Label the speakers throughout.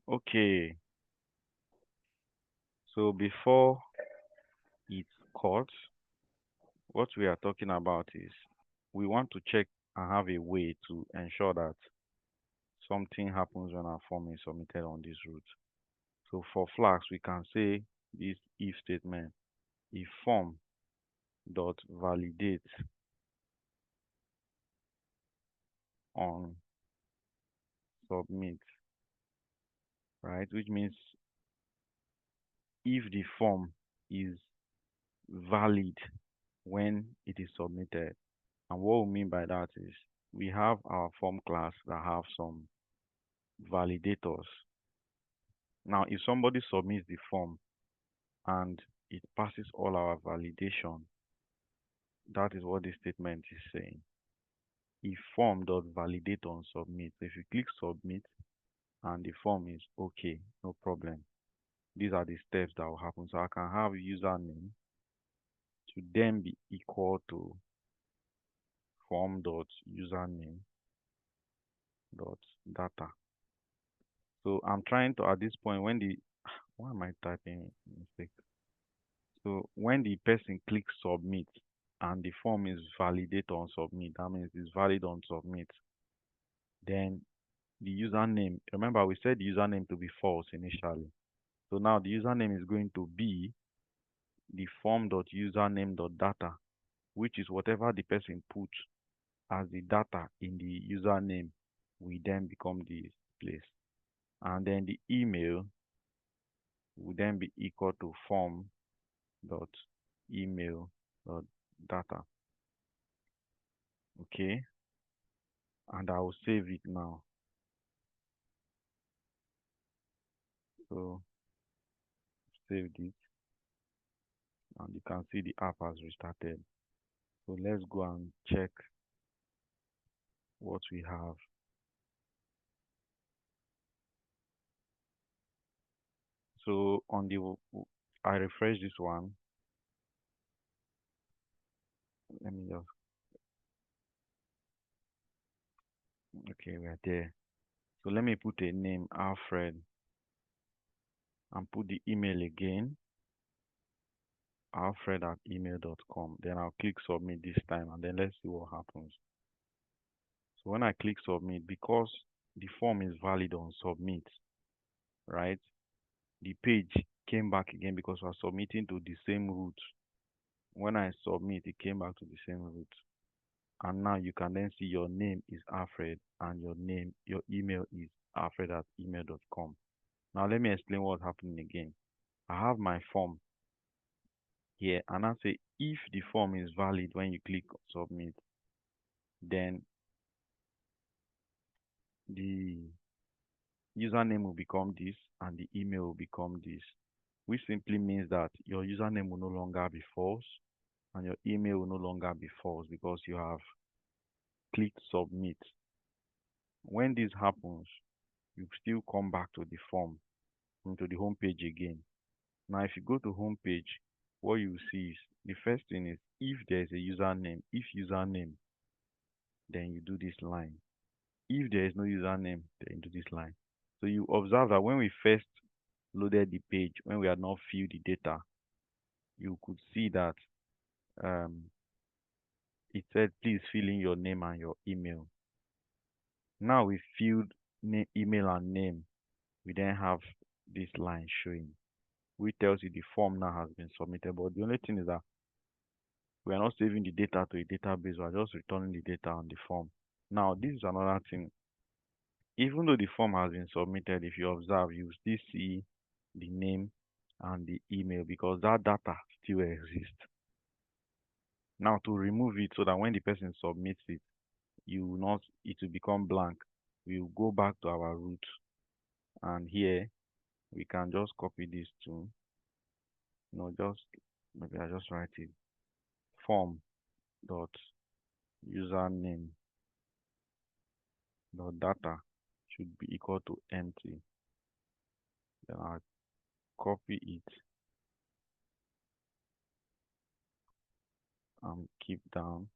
Speaker 1: Okay, so before it's cut, what we are talking about is we want to check and have a way to ensure that something happens when our form is submitted on this route. So for Flask, we can say this if statement, if form dot validate on submit, right? Which means if the form is valid when it is submitted. And what we mean by that is we have our form class that have some validators. Now, if somebody submits the form and it passes all our validation, that is what this statement is saying. If form.validate on submit, so if you click submit and the form is okay, no problem. These are the steps that will happen. So I can have username to then be equal to form.username dot data. So I'm trying to at this point when the why am I typing mistake? So when the person clicks submit and the form is validate on submit, that means it's valid on submit, then the username, remember we said the username to be false initially. So now the username is going to be the form.username.data, which is whatever the person put as the data in the username will then become the place. And then the email will then be equal to form.email.data. Okay, and I will save it now. So save it and you can see the app has restarted. So let's go and check what we have. So on the I refresh this one. Let me just okay, we're there. So let me put a name Alfred and put the email again, alfred@email.com. Then I'll click submit this time and then let's see what happens. So when I click submit, because the form is valid on submit, right? The page came back again because we're submitting to the same route. When I submit, it came back to the same route. And now you can then see your name is Alfred and your email is alfred@email.com. Now let me explain what's happening again. I have my form here and I say if the form is valid when you click submit, then the username will become this and the email will become this, which simply means that your username will no longer be false and your email will no longer be false because you have clicked submit. When this happens, you still come back to the form, into the home page again. Now, if you go to home page, what you see is the first thing is if there's a username, if username, then you do this line. If there is no username, then you do this line. So you observe that when we first loaded the page, when we had not filled the data, you could see that um, it said, please fill in your name and your email. Now we filled email and name. We then have this line showing, which tells you the form now has been submitted. But the only thing is that we are not saving the data to a database. We are just returning the data on the form. Now, this is another thing. Even though the form has been submitted, if you observe, you still see the name and the email because that data still exists. Now, to remove it so that when the person submits it, it will become blank. We will go back to our root, and here we can just copy this to, just maybe I just write it form dot username dot data should be equal to empty. Then I'll copy it and keep down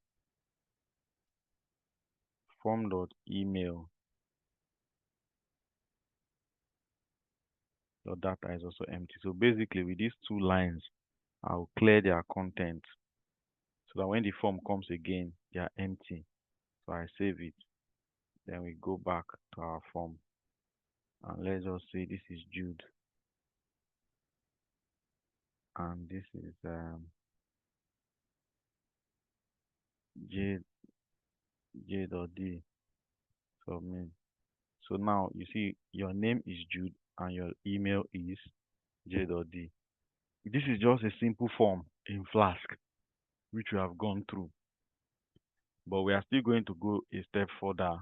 Speaker 1: form dot email your data is also empty. So basically, with these two lines, I'll clear their content so that when the form comes again, they are empty. So I save it. Then we go back to our form. And let's just say this is Jude. And this is J, J.D. Submit. So now you see your name is Jude and your email is J.D. This is just a simple form in Flask, which we have gone through. But we are still going to go a step further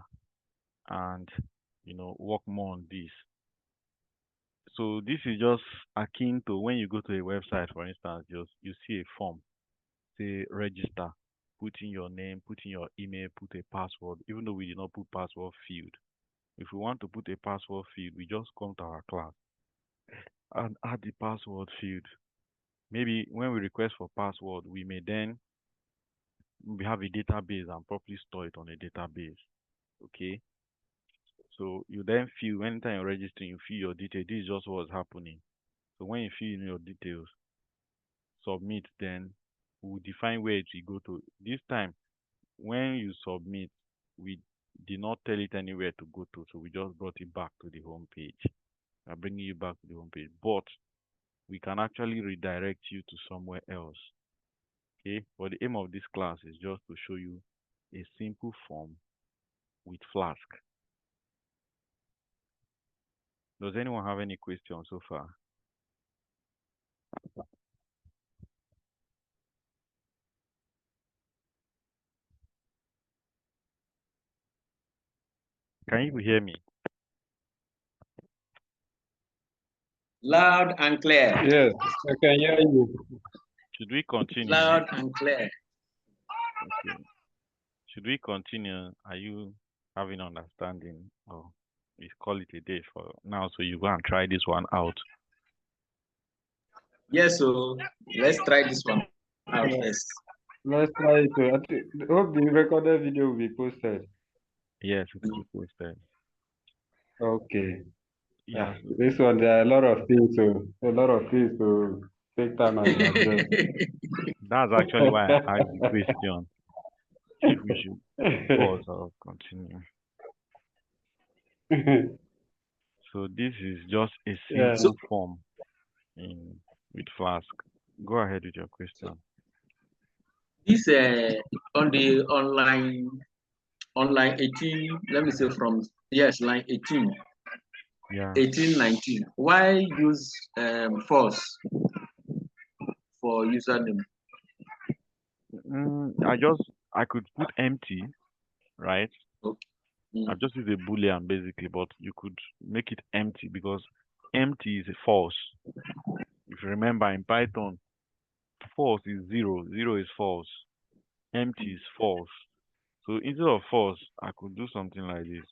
Speaker 1: and work more on this. So this is just akin to when you go to a website, for instance, just you see a form, say register, put in your name, put in your email, put a password, even though we did not put password field. If we want to put a password field, we just come to our class and add the password field. Maybe when we request for password, we may then we have a database and properly store it on a database. Okay. So you then fill anytime you're registering, you fill your details. This is just what's happening. So when you fill in your details, submit, then we'll define where it will go to. This time, when you submit, we did not tell it anywhere to go to, so we just brought it back to the home page. We're bringing you back to the home page, but we can actually redirect you to somewhere else. Okay, but the aim of this class is just to show you a simple form with Flask. Does anyone have any questions so far? Can you hear me?
Speaker 2: Loud and clear.
Speaker 3: Yes, I can hear you.
Speaker 1: Should we continue?
Speaker 2: Loud and clear.
Speaker 1: Okay. Should we continue? Are you having understanding? Or we call it a day for now, so you go and try this one out.
Speaker 2: Yes, so let's try this one out
Speaker 3: Yeah,
Speaker 2: first.
Speaker 3: let's try it. I hope the recorded video will be posted.
Speaker 1: Yes, it will be posted.
Speaker 3: Okay.
Speaker 1: Yes.
Speaker 3: This one, there are a lot of things to take time and digest.
Speaker 1: That's actually why I asked the question if we should pause or continue. So this is just a
Speaker 3: Yeah.
Speaker 2: So
Speaker 1: simple form in with Flask. Go ahead with your question.
Speaker 2: this on the online 18, let me say from yes, line 18,
Speaker 1: Yeah.
Speaker 2: 19. Why use false for username?
Speaker 1: I could put empty, right?
Speaker 2: Okay.
Speaker 1: I just use a boolean basically, but you could make it empty because empty is a false. If you remember in Python, false is zero, zero is false, empty is false. So instead of false, I could do something like this.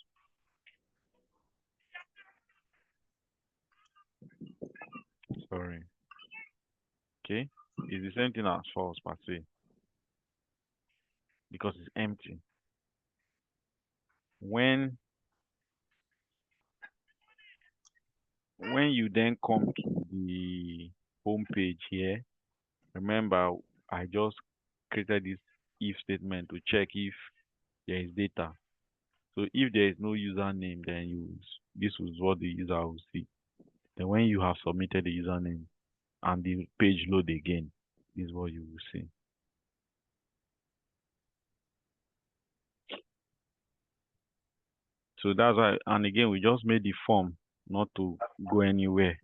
Speaker 1: Sorry. Okay? It's the same thing as false per se because it's empty. When when you then come to the home page here, remember I just created this if statement to check if there is data. So if there is no username, then this is what the user will see. Then when you have submitted the username and the page load again, this is what you will see. So that's why, and again, we just made the form not to go anywhere.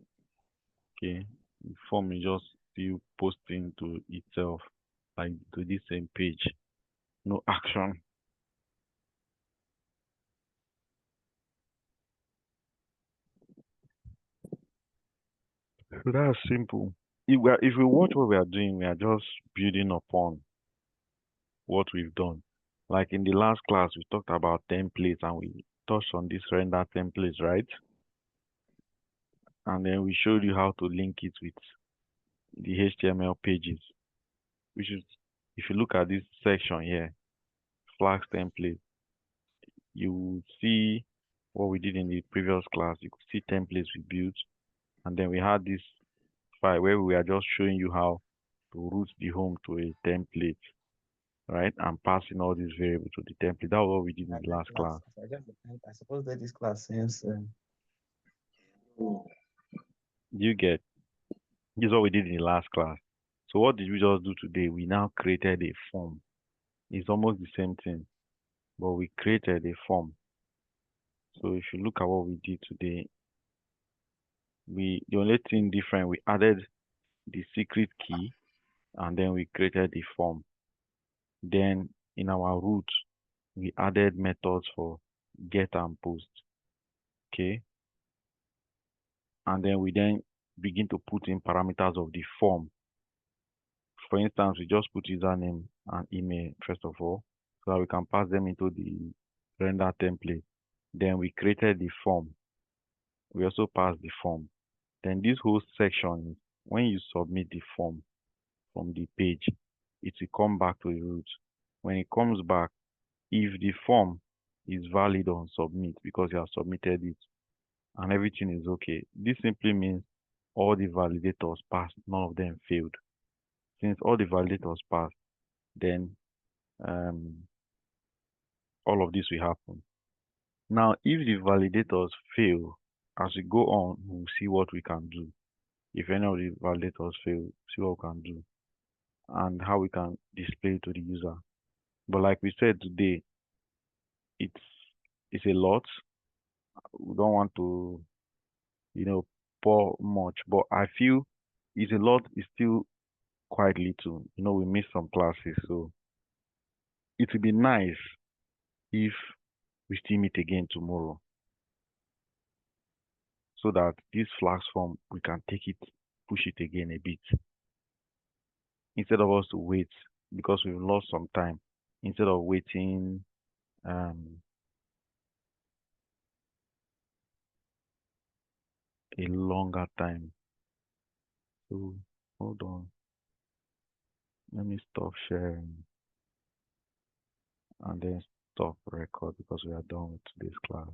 Speaker 1: Okay, the form is just still posting to itself, like to this same page. No action. So that's simple. If we watch what we are doing, we are just building upon what we've done. Like in the last class, we talked about templates and we touched on this render templates, right? And then we showed you how to link it with the HTML pages, which is, if you look at this section here, Flask template, you will see what we did in the previous class. You could see templates we built. And then we had this file where we are just showing you how to route the home to a template, right? And passing all these variables to the template. That was what we did in
Speaker 4: I
Speaker 1: the
Speaker 4: did
Speaker 1: last
Speaker 4: class.
Speaker 1: class.
Speaker 4: I suppose that this class since
Speaker 2: Oh,
Speaker 1: You get this is what we did in the last class. So what did we just do today? We now created a form. It's almost the same thing, but we created a form. So if you look at what we did today, the only thing different, we added the secret key and then we created the form. Then in our root, we added methods for get and post. Okay. And then we then begin to put in parameters of the form. For instance, we just put username and email first of all, so that we can pass them into the render template. Then we created the form. We also passed the form. Then this whole section, when you submit the form from the page, it will come back to the root. When it comes back, if the form is valid on submit because you have submitted it and everything is okay, this simply means all the validators passed, none of them failed. Since all the validators passed, then um, all of this will happen. Now, if the validators fail, as we go on, we'll see what we can do. If any of the validators fail, see what we can do and how we can display it to the user. But like we said today, it's it's a lot. We don't want to, you know, pour much, but I feel it's a lot, it's still quite little. We missed some classes, so it would be nice if we still meet again tomorrow so that this Flask form we can take it, push it again a bit instead of us to wait because we've lost some time. Instead of waiting um, a longer time. So hold on, let me stop sharing and then stop record because we are done with today's class.